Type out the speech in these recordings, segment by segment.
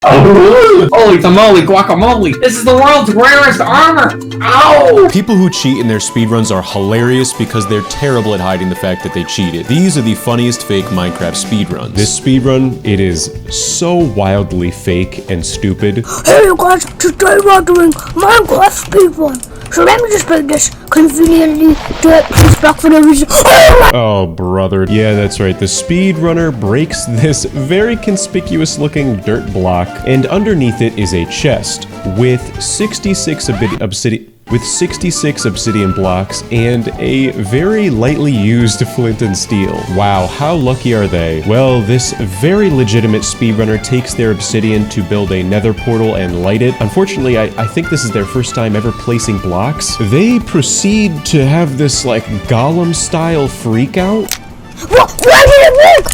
Oh, holy tamale guacamole! This is the world's rarest armor! Ow! People who cheat in their speedruns are hilarious because they're terrible at hiding the fact that they cheated. These are the funniest fake Minecraft speedruns. This speedrun, it is so wildly fake and stupid. Hey you guys, today we're doing Minecraft speedrun. So let me just bring this conveniently to this block for no reason. Oh, brother. Yeah, that's right. The speedrunner breaks this very conspicuous looking dirt block, and underneath it is a chest with 66 obsidian blocks and a very lightly used flint and steel. Wow, how lucky are they? Well, this very legitimate speedrunner takes their obsidian to build a nether portal and light it. Unfortunately, I think this is their first time ever placing blocks. They proceed to have this like golem style freak out. Why did it work?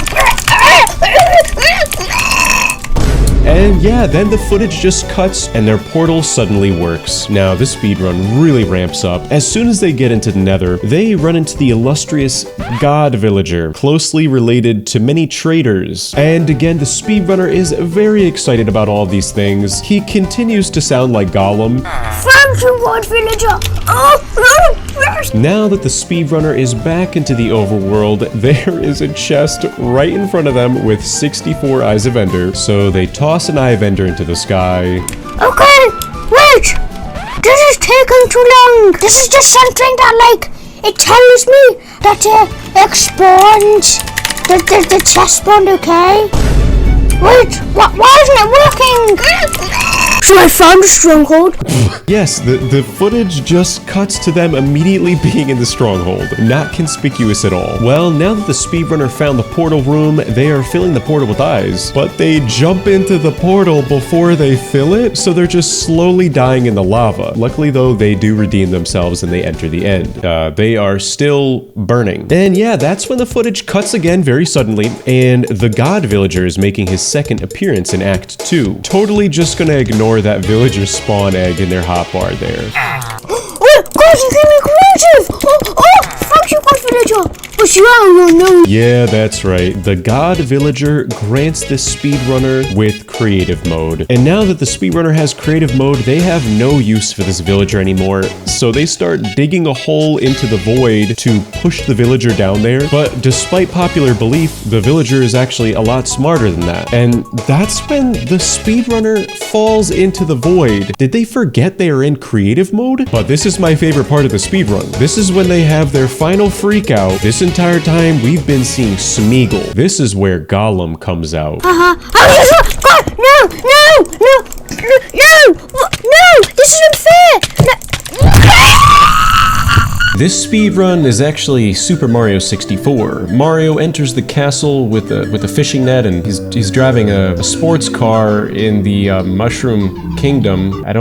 And yeah, then the footage just cuts and their portal suddenly works. Now, this speedrun really ramps up. As soon as they get into the nether, they run into the illustrious God Villager, closely related to many traders. And again, the speedrunner is very excited about all these things. He continues to sound like Gollum. Thank you, God Villager. Now that the speedrunner is back into the overworld, there is a chest right in front of them with 64 eyes of ender. So they toss an eye of ender into the sky. Okay, wait! This is taking too long. This is just something that, like, it tells me that it spawns. The chest spawned, okay? Wait, why isn't it working? So I found a stronghold. Yes, the footage just cuts to them immediately being in the stronghold. Not conspicuous at all. Well, now that the speedrunner found the portal room, they are filling the portal with eyes. But they jump into the portal before they fill it, so they're just slowly dying in the lava. Luckily though, they do redeem themselves and they enter the end. They are still burning. And yeah, that's when the footage cuts again very suddenly, and the God Villager is making his second appearance in Act 2. Totally just gonna ignore that villager spawn egg in their hotbar there. Oh, guys, you can be creative! Oh, thank you, God Villager! But no. Yeah, that's right. The God Villager grants the speedrunner with creative mode. And now that the speedrunner has creative mode, they have no use for this villager anymore. So they start digging a hole into the void to push the villager down there. But despite popular belief, the villager is actually a lot smarter than that. And that's when the speedrunner falls into the void. Did they forget they are in creative mode? But this is my favorite part of the speedrun. This is when they have their final freak out. This entire time we've been seeing Smeagol. This is where Gollum comes out. No, this is unfair. This speedrun is actually Super Mario 64. Mario enters the castle with a fishing net, and he's driving a sports car in the Mushroom Kingdom. I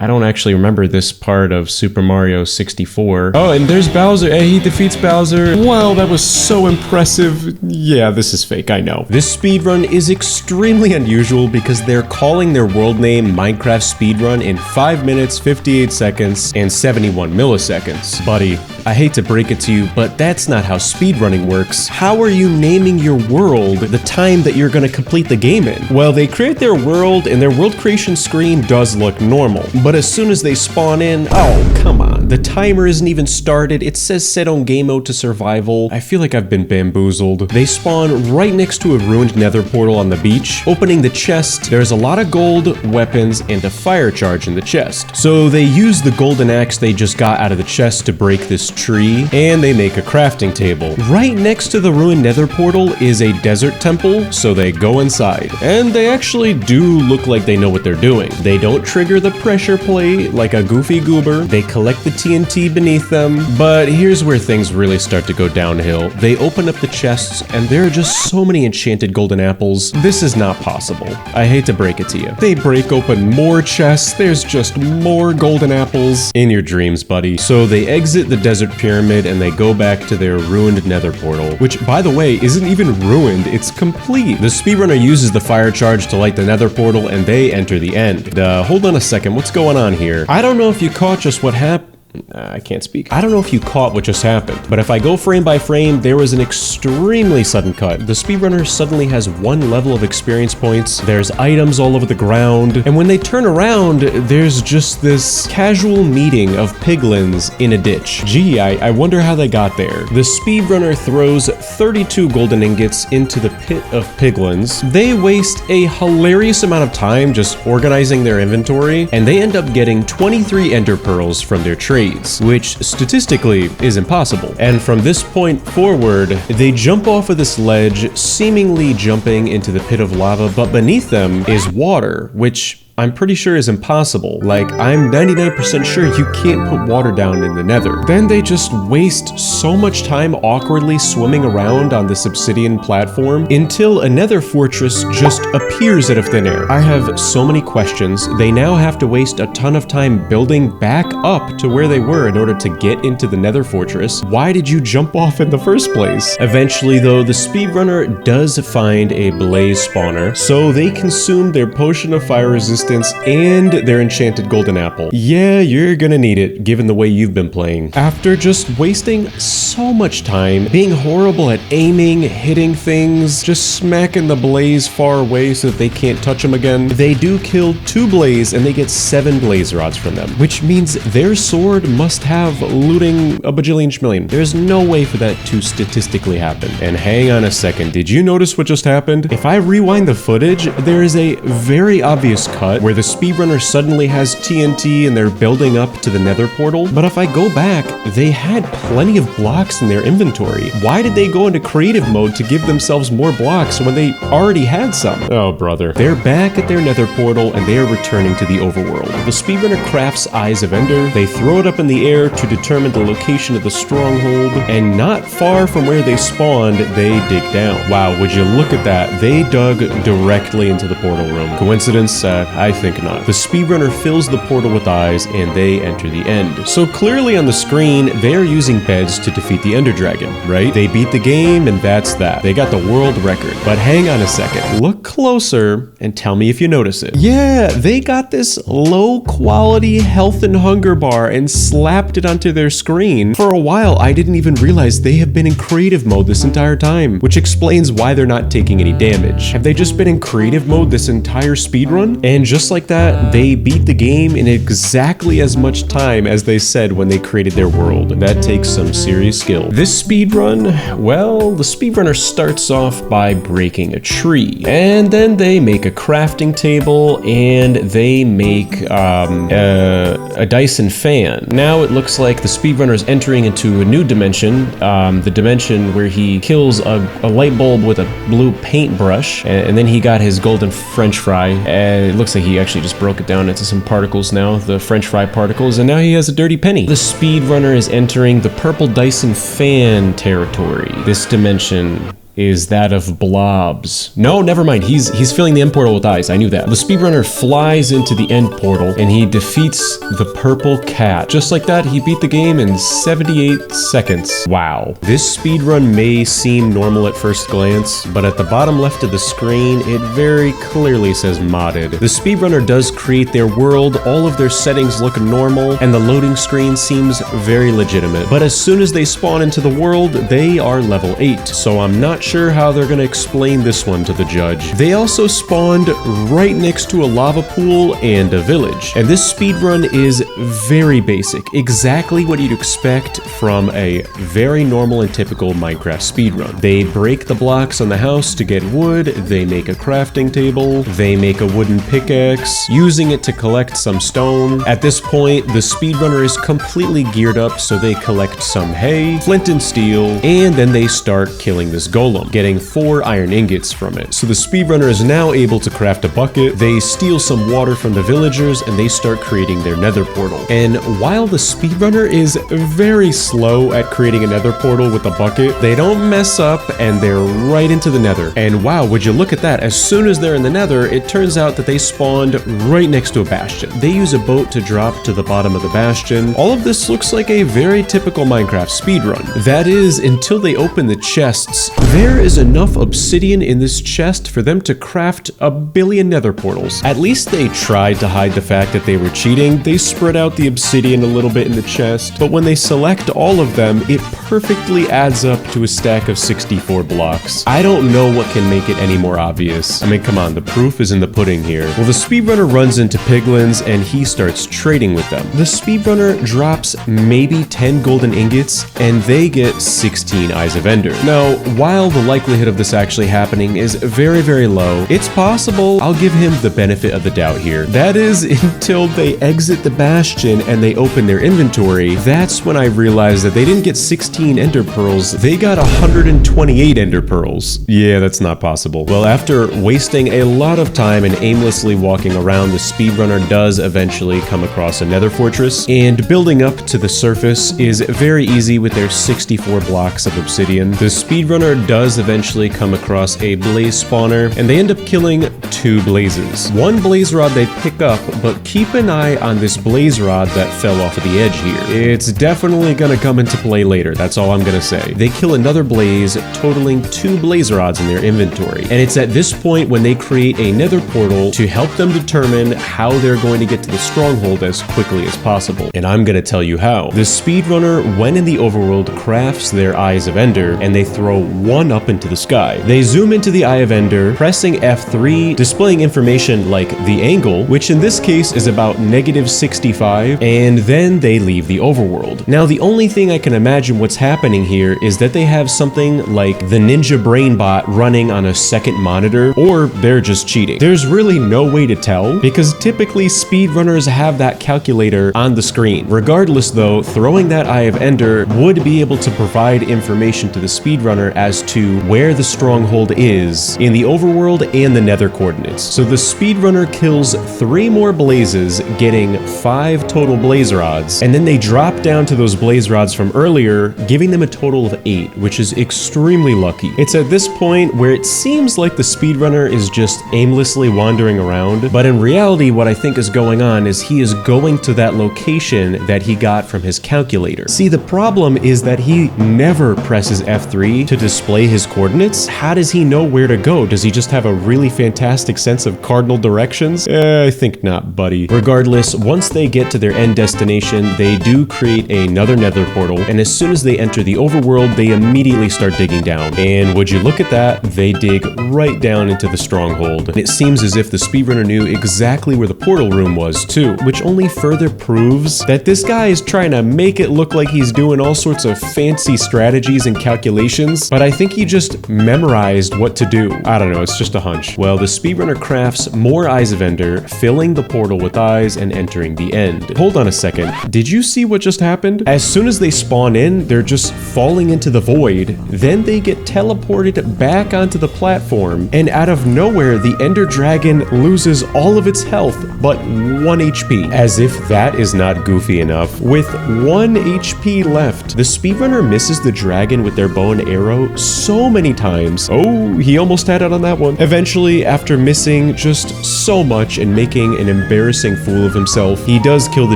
don't actually remember this part of Super Mario 64. Oh, and there's Bowser. Hey, he defeats Bowser. Wow, that was so impressive. Yeah, this is fake, I know. This speedrun is extremely unusual because they're calling their world name Minecraft Speedrun in 5 minutes, 58 seconds, and 71 milliseconds. Buddy, I hate to break it to you, but that's not how speedrunning works. How are you naming your world the time that you're gonna complete the game in? Well, they create their world, and their world creation screen does look normal. But as soon as they spawn in, oh, come on. The timer isn't even started. It says set on game mode to survival. I feel like I've been bamboozled. They spawn right next to a ruined nether portal on the beach. Opening the chest, there's a lot of gold, weapons, and a fire charge in the chest. So they use the golden axe they just got out of the chest to break this tree, and they make a crafting table. Right next to the ruined nether portal is a desert temple, so they go inside. And they actually do look like they know what they're doing. They don't trigger the pressure plate like a goofy goober. They collect the TNT beneath them. But here's where things really start to go downhill. They open up the chests, and there are just so many enchanted golden apples. This is not possible. I hate to break it to you. They break open more chests. There's just more golden apples. In your dreams, buddy. So they exit the desert pyramid, and they go back to their ruined nether portal, which, by the way, isn't even ruined. It's complete. The speedrunner uses the fire charge to light the nether portal, and they enter the end. Hold on a second. What's going on here? I don't know if you caught just what happened. I can't speak. I don't know if you caught what just happened, but if I go frame by frame, there was an extremely sudden cut. The speedrunner suddenly has 1 level of experience points, there's items all over the ground, and when they turn around, there's just this casual meeting of piglins in a ditch. Gee, I wonder how they got there. The speedrunner throws 32 golden ingots into the pit of piglins. They waste a hilarious amount of time just organizing their inventory, and they end up getting 23 ender pearls from their trades, which statistically is impossible. And from this point forward, they jump off of this ledge, seemingly jumping into the pit of lava, but beneath them is water, which I'm pretty sure is impossible. Like, I'm 99% sure you can't put water down in the nether. Then they just waste so much time awkwardly swimming around on this obsidian platform until a nether fortress just appears out of thin air. I have so many questions. They now have to waste a ton of time building back up to where they were in order to get into the nether fortress. Why did you jump off in the first place? Eventually though, the speedrunner does find a blaze spawner, so they consume their potion of fire resistance and their enchanted golden apple. Yeah, you're gonna need it, given the way you've been playing. After just wasting so much time, being horrible at aiming, hitting things, just smacking the blaze far away so that they can't touch them again, they do kill 2 blaze and they get 7 blaze rods from them, which means their sword must have looting a bajillion schmillion. There's no way for that to statistically happen. And hang on a second, did you notice what just happened? If I rewind the footage, there is a very obvious cut where the speedrunner suddenly has TNT and they're building up to the nether portal. But if I go back, they had plenty of blocks in their inventory. Why did they go into creative mode to give themselves more blocks when they already had some? Oh, brother. They're back at their nether portal and they are returning to the overworld. The speedrunner crafts Eyes of Ender. They throw it up in the air to determine the location of the stronghold, and not far from where they spawned, they dig down. Wow, would you look at that? They dug directly into the portal room. Coincidence? I think not. The speedrunner fills the portal with eyes and they enter the end. So clearly on the screen, they're using beds to defeat the Ender Dragon, right? They beat the game and that's that. They got the world record. But hang on a second. Look closer and tell me if you notice it. Yeah, they got this low quality health and hunger bar and slapped it onto their screen. For a while, I didn't even realize they have been in creative mode this entire time, which explains why they're not taking any damage. Have they just been in creative mode this entire speedrun? And just like that, they beat the game in exactly as much time as they said when they created their world. That takes some serious skill. This speedrun, well, the speedrunner starts off by breaking a tree, and then they make a crafting table, and they make a Dyson fan. Now it looks like the speedrunner is entering into a new dimension, the dimension where he kills a light bulb with a blue paintbrush, and then he got his golden french fry, and it looks like he actually just broke it down into some particles now, the french fry particles, and now he has a dirty penny. The speedrunner is entering the purple Dyson fan territory. This dimension is that of blobs. No, never mind. He's filling the end portal with eyes. I knew that. The speedrunner flies into the end portal and he defeats the purple cat. Just like that, he beat the game in 78 seconds. Wow. This speedrun may seem normal at first glance, but at the bottom left of the screen, it very clearly says modded. The speedrunner does create their world, all of their settings look normal, and the loading screen seems very legitimate. But as soon as they spawn into the world, they are level 8, so I'm not sure how they're gonna explain this one to the judge. They also spawned right next to a lava pool and a village. And this speedrun is very basic, exactly what you'd expect from a very normal and typical Minecraft speedrun. They break the blocks on the house to get wood, they make a crafting table, they make a wooden pickaxe, using it to collect some stone. At this point, the speedrunner is completely geared up, so they collect some hay, flint and steel, and then they start killing this golem, getting 4 iron ingots from it. So the speedrunner is now able to craft a bucket, they steal some water from the villagers, and they start creating their nether portal. And while the speedrunner is very slow at creating a nether portal with a bucket, they don't mess up and they're right into the nether. And wow, would you look at that, as soon as they're in the nether, it turns out that they spawned right next to a bastion. They use a boat to drop to the bottom of the bastion. All of this looks like a very typical Minecraft speedrun. That is, until they open the chests. There there is enough obsidian in this chest for them to craft a billion nether portals. At least they tried to hide the fact that they were cheating. They spread out the obsidian a little bit in the chest, but when they select all of them, it perfectly adds up to a stack of 64 blocks. I don't know what can make it any more obvious. I mean, come on, the proof is in the pudding here. Well, the speedrunner runs into piglins and he starts trading with them. The speedrunner drops maybe 10 golden ingots and they get 16 Eyes of Ender. Now, while the likelihood of this actually happening is very, very low, it's possible. I'll give him the benefit of the doubt here. That is until they exit the bastion and they open their inventory. That's when I realized that they didn't get 16 ender pearls, they got 128 ender pearls. Yeah, that's not possible. Well, after wasting a lot of time and aimlessly walking around, the speedrunner does eventually come across a nether fortress, and building up to the surface is very easy with their 64 blocks of obsidian. The speedrunner does eventually come across a blaze spawner, and they end up killing 2 blazes. One blaze rod they pick up, but keep an eye on this blaze rod that fell off of the edge here. It's definitely gonna come into play later, that's all I'm gonna say. They kill another blaze, totaling 2 blaze rods in their inventory. And it's at this point when they create a nether portal to help them determine how they're going to get to the stronghold as quickly as possible. And I'm gonna tell you how. The speedrunner, when in the overworld, crafts their Eyes of Ender, and they throw one up into the sky. They zoom into the Eye of Ender, pressing F3, displaying information like the angle, which in this case is about -65, and then they leave the overworld. Now, the only thing I can imagine what's happening here is that they have something like the Ninja Brain Bot running on a second monitor, or they're just cheating. There's really no way to tell, because typically speedrunners have that calculator on the screen. Regardless though, throwing that Eye of Ender would be able to provide information to the speedrunner as to where the stronghold is in the overworld and the nether coordinates. So the speedrunner kills 3 more blazes, getting 5 total blaze rods, and then they drop down to those blaze rods from earlier, giving them a total of 8, which is extremely lucky. It's at this point where it seems like the speedrunner is just aimlessly wandering around, but in reality what I think is going on is he is going to that location that he got from his calculator. See, the problem is that he never presses F3 to display his coordinates. How does he know where to go? Does he just have a really fantastic sense of cardinal directions? I think not, buddy. Regardless, once they get to their end destination, they do create another nether portal, and as soon as they enter the overworld, they immediately start digging down. And would you look at that, they dig right down into the stronghold. And it seems as if the speedrunner knew exactly where the portal room was too, which only further proves that this guy is trying to make it look like he's doing all sorts of fancy strategies and calculations, but I think he just memorized what to do. I don't know, it's just a hunch. Well, the speedrunner crafts more Eyes of Ender, filling the portal with eyes and entering the end. Hold on a second, did you see what just happened? As soon as they spawn in, they're just falling into the void, then they get teleported back onto the platform, and out of nowhere, the Ender Dragon loses all of its health but 1 HP. As if that is not goofy enough. With 1 HP left, the speedrunner misses the dragon with their bow and arrow so many times. Oh, he almost had it on that one. Eventually, after missing just so much and making an embarrassing fool of himself, he does kill the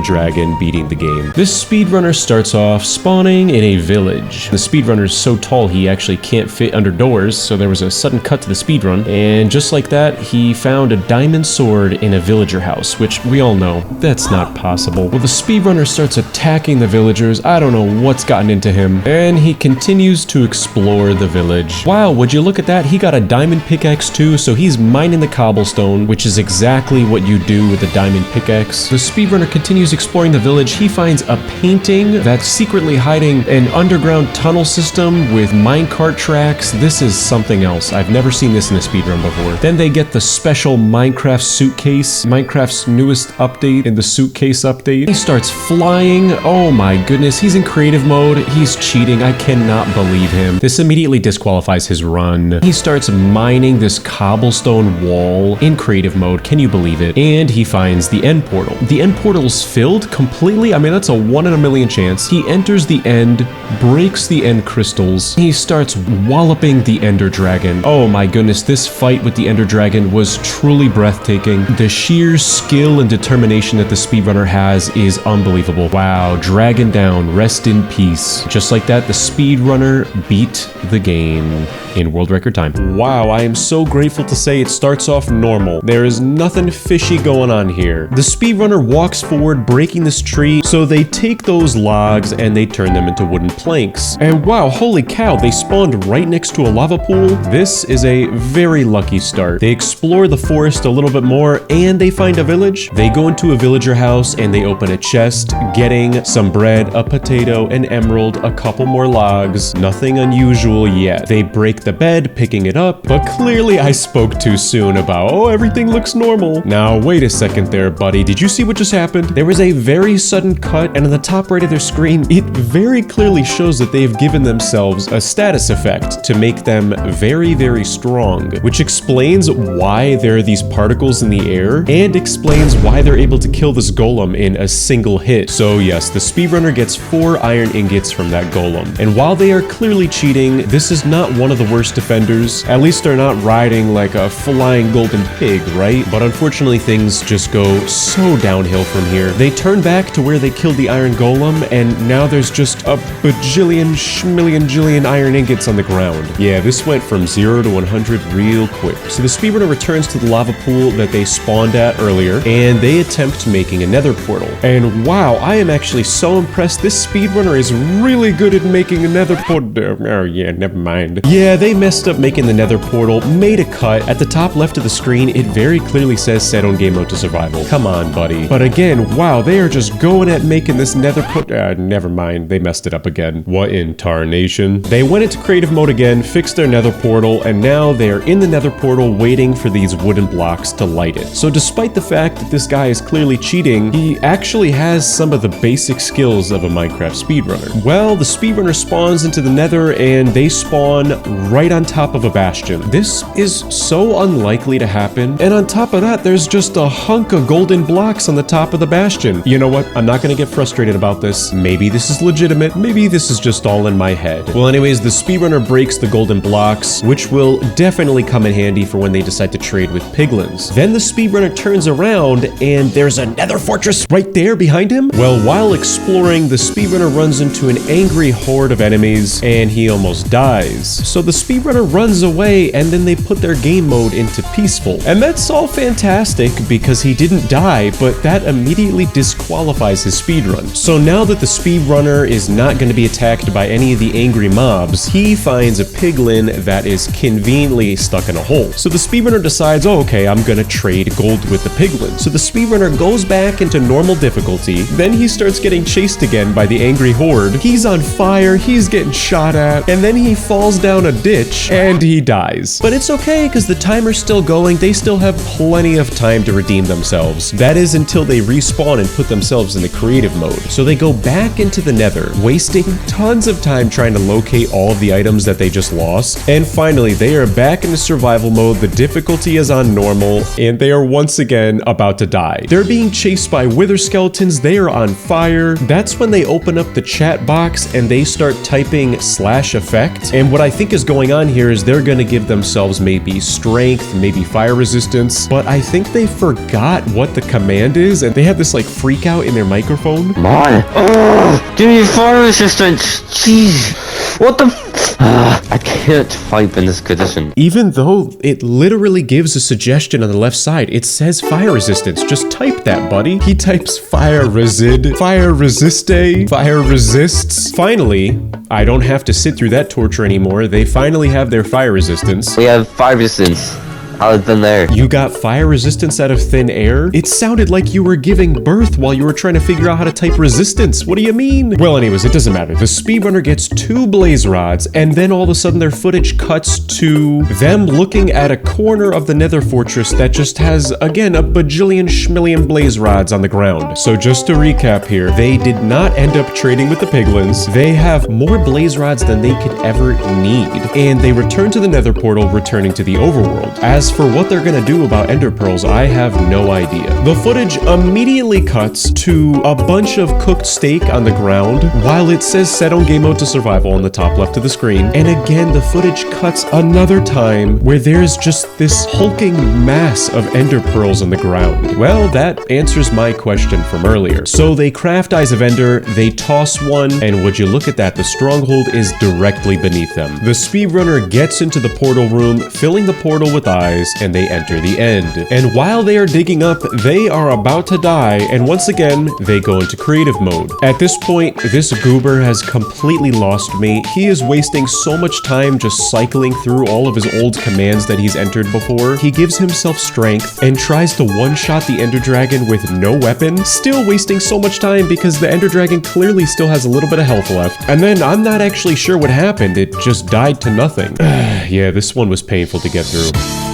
dragon, beating the game. This speedrunner starts off spawning in a village. The speedrunner is so tall he actually can't fit under doors, so there was a sudden cut to the speedrun, and just like that, he found a diamond sword in a villager house, which we all know, that's not possible. Well, the speedrunner starts attacking the villagers. I don't know what's gotten into him, and he continues to explore the village. Wow, would you look at that? He got a diamond pickaxe too, so he's mining the cobblestone, which is exactly what you do with a diamond pickaxe. The speedrunner continues exploring the village. He finds a painting that's secretly hiding an underground tunnel system with minecart tracks. This is something else. I've never seen this in a speedrun before. Then they get the special Minecraft suitcase, Minecraft's newest update in the suitcase update. He starts flying. Oh my goodness, he's in creative mode. He's cheating. I cannot believe him. This immediately disqualifies his run. He starts mining this cobblestone wall in creative mode. Can you believe it? And he finds the end portal. The end portal's filled completely. I mean, that's a 1 in a million chance. He enters the end, breaks the end crystals. He starts walloping the Ender Dragon. Oh my goodness, this fight with the Ender Dragon was truly breathtaking. The sheer skill and determination that the speedrunner has is unbelievable. Wow, dragon down, rest in peace. Just like that, the speedrunner beat the game. in world record time. Wow, I am so grateful to say it starts off normal. There is nothing fishy going on here. The speedrunner walks forward, breaking this tree, so they take those logs and they turn them into wooden planks. And wow, holy cow, they spawned right next to a lava pool. This is a very lucky start. They explore the forest a little bit more and they find a village. They go into a villager house and they open a chest, getting some bread, a potato, an emerald, a couple more logs. Nothing unusual yet. They break the bed, picking it up, but clearly I spoke too soon about, oh, everything looks normal. Now, wait a second there, buddy. Did you see what just happened? There was a very sudden cut, and on the top right of their screen, it very clearly shows that they've given themselves a status effect to make them very, very strong, which explains why there are these particles in the air, and explains why they're able to kill this golem in a single hit. So yes, the speedrunner gets 4 iron ingots from that golem. And while they are clearly cheating, this is not one of the worst defenders. At least they're not riding like a flying golden pig, right? But unfortunately, things just go so downhill from here. They turn back to where they killed the iron golem, and now there's just a bajillion, schmillion, jillion iron ingots on the ground. Yeah, this went from 0 to 100 real quick. So the speedrunner returns to the lava pool that they spawned at earlier, and they attempt making a nether portal. And wow, I am actually so impressed. This speedrunner is really good at making a nether portal. Oh yeah, never mind. Yeah, they messed up making the nether portal, made a cut. At the top left of the screen, it very clearly says set on game mode to survival. Come on, buddy. But again, wow, they are just going at making this nether portal. Never mind, they messed it up again. What in tarnation? They went into creative mode again, fixed their nether portal, and now they are in the nether portal waiting for these wooden blocks to light it. So despite the fact that this guy is clearly cheating, he actually has some of the basic skills of a Minecraft speedrunner. Well, the speedrunner spawns into the nether and they spawn right on top of a bastion. This is so unlikely to happen, and on top of that, there's just a hunk of golden blocks on the top of the bastion. You know what? I'm not gonna get frustrated about this. Maybe this is legitimate, maybe this is just all in my head. Well, anyways, the speedrunner breaks the golden blocks, which will definitely come in handy for when they decide to trade with piglins. Then the speedrunner turns around and there's a nether fortress right there behind him. Well, while exploring, the speedrunner runs into an angry horde of enemies and he almost dies. So the speedrunner runs away and then they put their game mode into peaceful. And that's all fantastic because he didn't die, but that immediately disqualifies his speedrun. So now that the speedrunner is not going to be attacked by any of the angry mobs, he finds a piglin that is conveniently stuck in a hole. So the speedrunner decides, oh, okay, I'm gonna trade gold with the piglin. So the speedrunner goes back into normal difficulty, then he starts getting chased again by the angry horde. He's on fire, he's getting shot at, and then he falls down a ditch and he dies. But it's okay because the timer's still going, they still have plenty of time to redeem themselves. That is until they respawn and put themselves in the creative mode. So they go back into the nether, wasting tons of time trying to locate all of the items that they just lost. And finally, they are back into survival mode, the difficulty is on normal, and they are once again about to die. They're being chased by wither skeletons, they are on fire. That's when they open up the chat box and they start typing /effect. And what I think is going on here is they're gonna give themselves maybe strength, maybe fire resistance, but I think they forgot what the command is and they have this like freak out in their microphone. Come on. Oh, give me fire resistance. Jeez. What the I can't fight in this condition. Even though it literally gives a suggestion on the left side, it says fire resistance. Just type that, buddy. He types fire resid, fire resiste, fire resists. Finally, I don't have to sit through that torture anymore. They finally have their fire resistance. We have fire resistance. Out of thin air. You got fire resistance out of thin air? It sounded like you were giving birth while you were trying to figure out how to type resistance. What do you mean? Well, anyways, it doesn't matter. The speedrunner gets 2 blaze rods, and then all of a sudden their footage cuts to them looking at a corner of the nether fortress that just has, again, a bajillion schmillion blaze rods on the ground. So just to recap here, they did not end up trading with the piglins. They have more blaze rods than they could ever need. And they return to the nether portal, returning to the overworld. As as for what they're gonna do about ender pearls, I have no idea. The footage immediately cuts to a bunch of cooked steak on the ground, while it says set on game mode to survival on the top left of the screen. And again, the footage cuts another time where there's just this hulking mass of ender pearls on the ground. Well, that answers my question from earlier. So they craft Eyes of Ender, they toss one, and would you look at that, the stronghold is directly beneath them. The speedrunner gets into the portal room, filling the portal with eyes, and they enter the end. And while they are digging up, they are about to die, and once again, they go into creative mode. At this point, this goober has completely lost me. He is wasting so much time just cycling through all of his old commands that he's entered before. He gives himself strength and tries to one-shot the Ender Dragon with no weapon, still wasting so much time because the Ender Dragon clearly still has a little bit of health left. And then I'm not actually sure what happened, it just died to nothing. Yeah, this one was painful to get through.